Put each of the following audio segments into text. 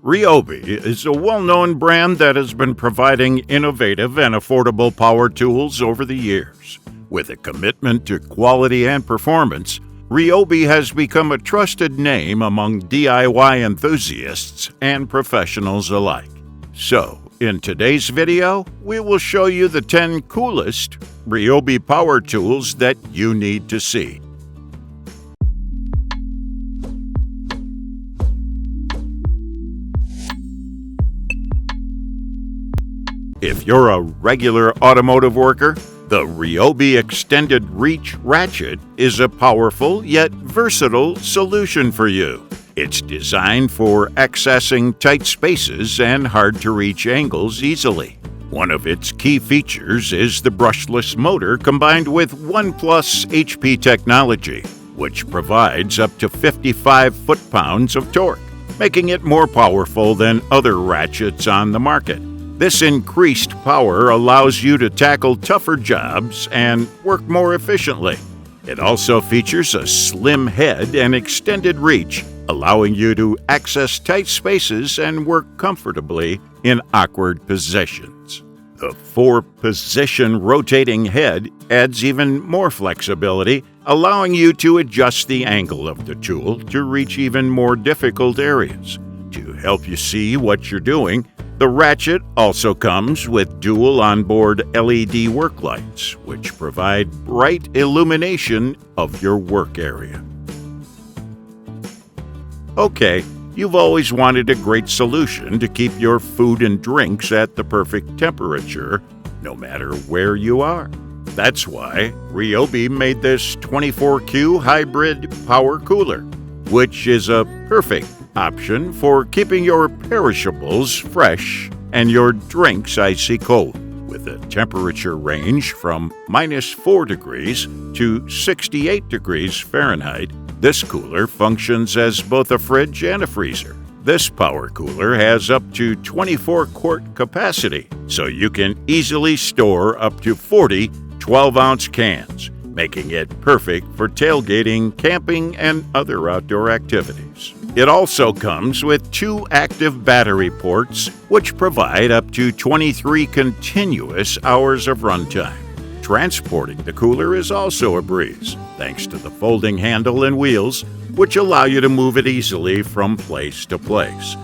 Ryobi is a well-known brand that has been providing innovative and affordable power tools over the years. With a commitment to quality and performance, Ryobi has become a trusted name among DIY enthusiasts and professionals alike. So, in today's video, we will show you the 10 coolest Ryobi power tools that you need to see. If you're a regular automotive worker, the Ryobi Extended Reach Ratchet is a powerful yet versatile solution for you. It's designed for accessing tight spaces and hard-to-reach angles easily. One of its key features is the brushless motor combined with 1+ HP technology, which provides up to 55 foot-pounds of torque, making it more powerful than other ratchets on the market. This increased power allows you to tackle tougher jobs and work more efficiently. It also features a slim head and extended reach, allowing you to access tight spaces and work comfortably in awkward positions. The 4-position rotating head adds even more flexibility, allowing you to adjust the angle of the tool to reach even more difficult areas. To help you see what you're doing, the Ratchet also comes with dual onboard LED work lights, which provide bright illumination of your work area. Okay, you've always wanted a great solution to keep your food and drinks at the perfect temperature, no matter where you are. That's why Ryobi made this 24Q hybrid power cooler, which is a perfect option for keeping your perishables fresh and your drinks icy cold. With a temperature range from -4 degrees to 68 degrees Fahrenheit, this cooler functions as both a fridge and a freezer. This power cooler has up to 24-quart capacity, so you can easily store up to 40 12-ounce cans, making it perfect for tailgating, camping, and other outdoor activities. It also comes with 2 active battery ports, which provide up to 23 continuous hours of runtime. Transporting the cooler is also a breeze, thanks to the folding handle and wheels, which allow you to move it easily from place to place.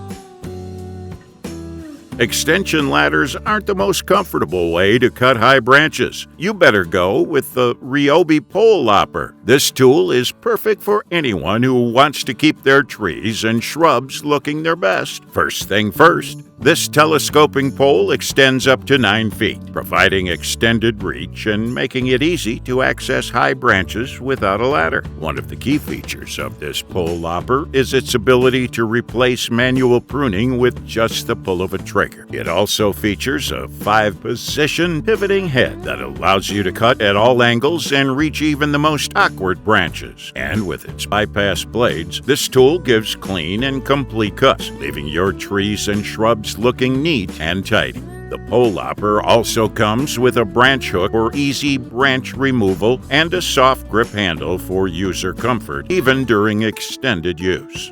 Extension ladders aren't the most comfortable way to cut high branches. You better go with the Ryobi Pole Lopper. This tool is perfect for anyone who wants to keep their trees and shrubs looking their best. First thing first, this telescoping pole extends up to 9 feet, providing extended reach and making it easy to access high branches without a ladder. One of the key features of this pole lopper is its ability to replace manual pruning with just the pull of a trigger. It also features a 5-position pivoting head that allows you to cut at all angles and reach even the most awkward branches. And with its bypass blades, this tool gives clean and complete cuts, leaving your trees and shrubs looking neat and tidy. The pole lopper also comes with a branch hook for easy branch removal and a soft grip handle for user comfort, even during extended use.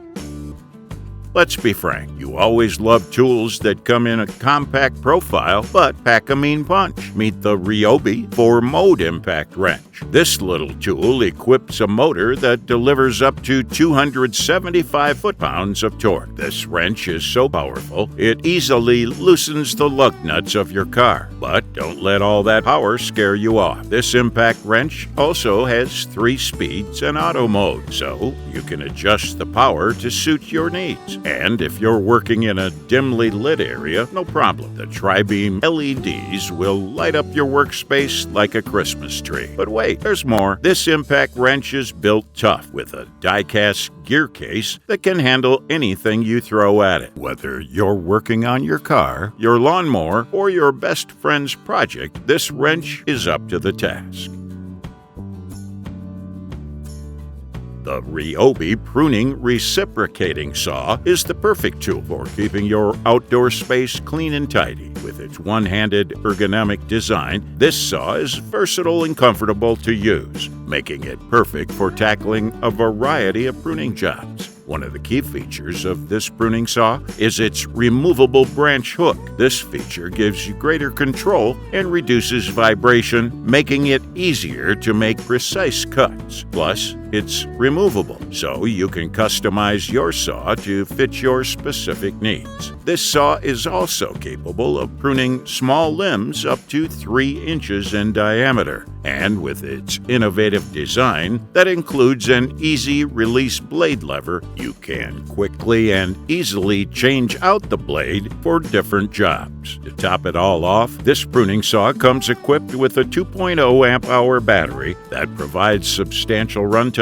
Let's be frank, you always love tools that come in a compact profile but pack a mean punch. Meet the Ryobi 4-mode impact wrench. This little tool equips a motor that delivers up to 275 foot-pounds of torque. This wrench is so powerful, it easily loosens the lug nuts of your car. But don't let all that power scare you off. This impact wrench also has 3 speeds and auto mode, so you can adjust the power to suit your needs. And if you're working in a dimly lit area, no problem. The tri-beam LEDs will light up your workspace like a Christmas tree. But wait, there's more. This impact wrench is built tough with a die-cast gear case that can handle anything you throw at it. Whether you're working on your car, your lawnmower, or your best friend's project, this wrench is up to the task. The Ryobi Pruning Reciprocating Saw is the perfect tool for keeping your outdoor space clean and tidy. With its one-handed ergonomic design, this saw is versatile and comfortable to use, making it perfect for tackling a variety of pruning jobs. One of the key features of this pruning saw is its removable branch hook. This feature gives you greater control and reduces vibration, making it easier to make precise cuts. Plus, it's removable, so you can customize your saw to fit your specific needs. This saw is also capable of pruning small limbs up to 3 inches in diameter, and with its innovative design that includes an easy release blade lever, you can quickly and easily change out the blade for different jobs. To top it all off, this pruning saw comes equipped with a 2.0 amp-hour battery that provides substantial runtime.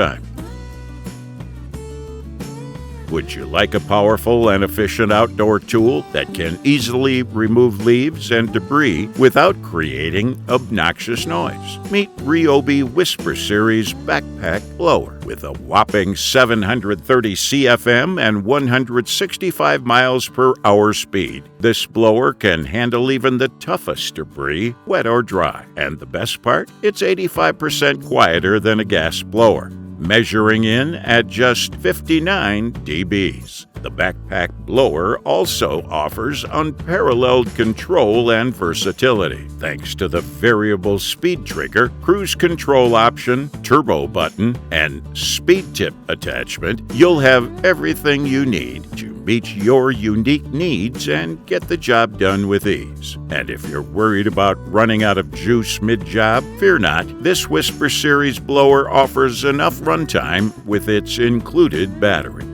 Would you like a powerful and efficient outdoor tool that can easily remove leaves and debris without creating obnoxious noise? Meet Ryobi Whisper Series Backpack Blower with a whopping 730 CFM and 165 miles per hour speed. This blower can handle even the toughest debris, wet or dry. And the best part? It's 85% quieter than a gas blower, measuring in at just 59 dBs. The backpack blower also offers unparalleled control and versatility. Thanks to the variable speed trigger, cruise control option, turbo button, and speed tip attachment, you'll have everything you need to meet your unique needs and get the job done with ease. And if you're worried about running out of juice mid-job, fear not. This Whisper Series blower offers enough runtime with its included battery.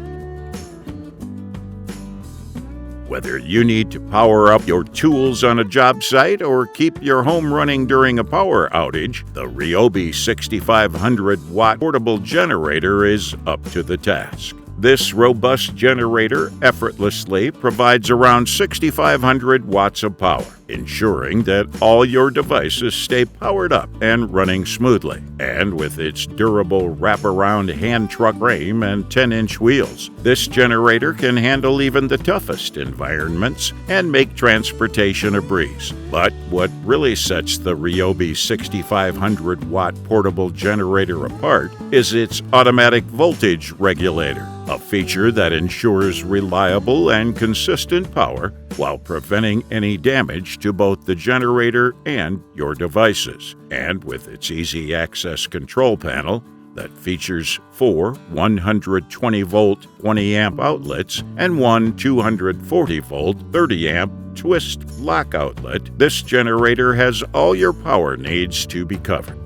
Whether you need to power up your tools on a job site or keep your home running during a power outage, the Ryobi 6500-watt portable generator is up to the task. This robust generator effortlessly provides around 6,500 watts of power, ensuring that all your devices stay powered up and running smoothly. And with its durable wraparound hand truck frame and 10-inch wheels, this generator can handle even the toughest environments and make transportation a breeze. But what really sets the Ryobi 6500-watt portable generator apart is its automatic voltage regulator, a feature that ensures reliable and consistent power while preventing any damage to both the generator and your devices. And with its easy access control panel that features 4 120-volt 20-amp outlets and one 240-volt 30-amp twist lock outlet, this generator has all your power needs to be covered.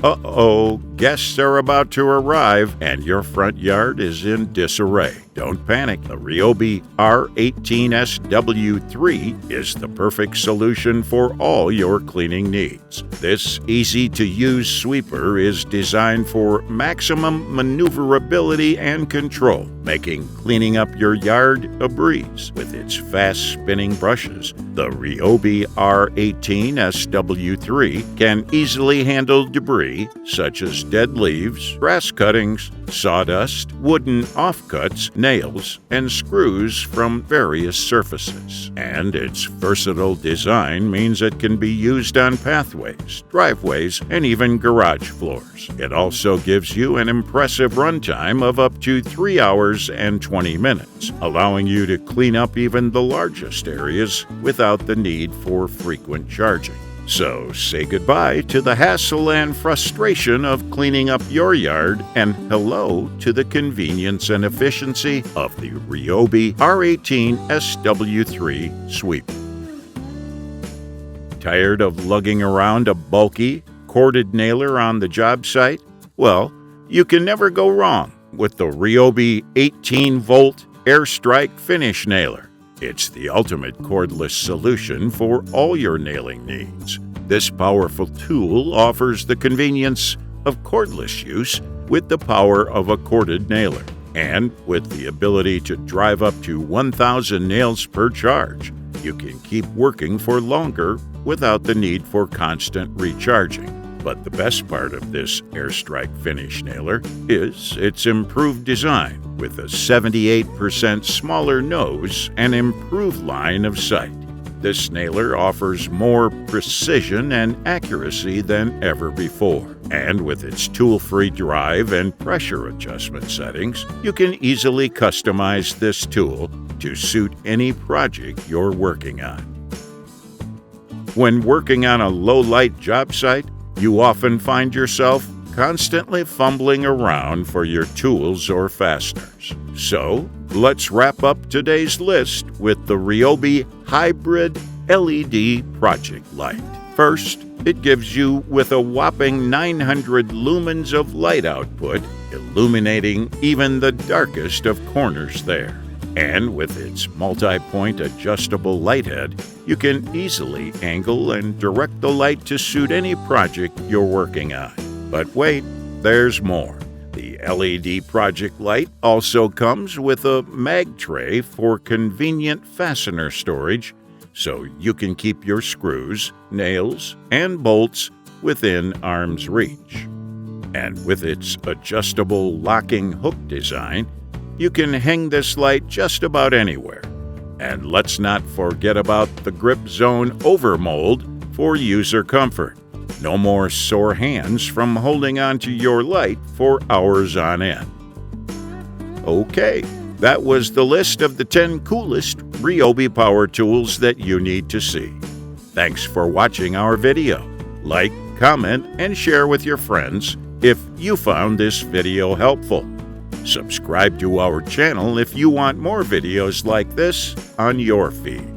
Uh-oh, guests are about to arrive and your front yard is in disarray. Don't panic. The Ryobi R18SW3 is the perfect solution for all your cleaning needs. This easy-to-use sweeper is designed for maximum maneuverability and control, making cleaning up your yard a breeze. With its fast-spinning brushes, the Ryobi R18SW3 can easily handle debris such as dead leaves, grass cuttings, sawdust, wooden offcuts, nails, and screws from various surfaces. And its versatile design means it can be used on pathways, driveways, and even garage floors. It also gives you an impressive runtime of up to 3 hours and 20 minutes, allowing you to clean up even the largest areas without the need for frequent charging. So say goodbye to the hassle and frustration of cleaning up your yard and hello to the convenience and efficiency of the Ryobi R18SW3 sweeper. Tired of lugging around a bulky, corded nailer on the job site? Well, you can never go wrong with the Ryobi 18-volt AirStrike finish nailer. It's the ultimate cordless solution for all your nailing needs. This powerful tool offers the convenience of cordless use with the power of a corded nailer, and with the ability to drive up to 1,000 nails per charge. You can keep working for longer without the need for constant recharging. But the best part of this AirStrike finish nailer is its improved design, with a 78% smaller nose and improved line of sight. This nailer offers more precision and accuracy than ever before. And with its tool-free drive and pressure adjustment settings, you can easily customize this tool to suit any project you're working on. When working on a low-light job site, you often find yourself constantly fumbling around for your tools or fasteners. So, let's wrap up today's list with the Ryobi Hybrid LED Project Light. First, it gives you with a whopping 900 lumens of light output, illuminating even the darkest of corners there. And with its multi-point adjustable light head, you can easily angle and direct the light to suit any project you're working on. But wait, there's more. The LED Project Light also comes with a mag tray for convenient fastener storage, so you can keep your screws, nails, and bolts within arm's reach. And with its adjustable locking hook design, you can hang this light just about anywhere. And let's not forget about the grip zone overmold for user comfort. No more sore hands from holding onto your light for hours on end. Okay, that was the list of the 10 coolest Ryobi power tools that you need to see. Thanks for watching our video. Like, comment, and share with your friends if you found this video helpful. Subscribe to our channel if you want more videos like this on your feed.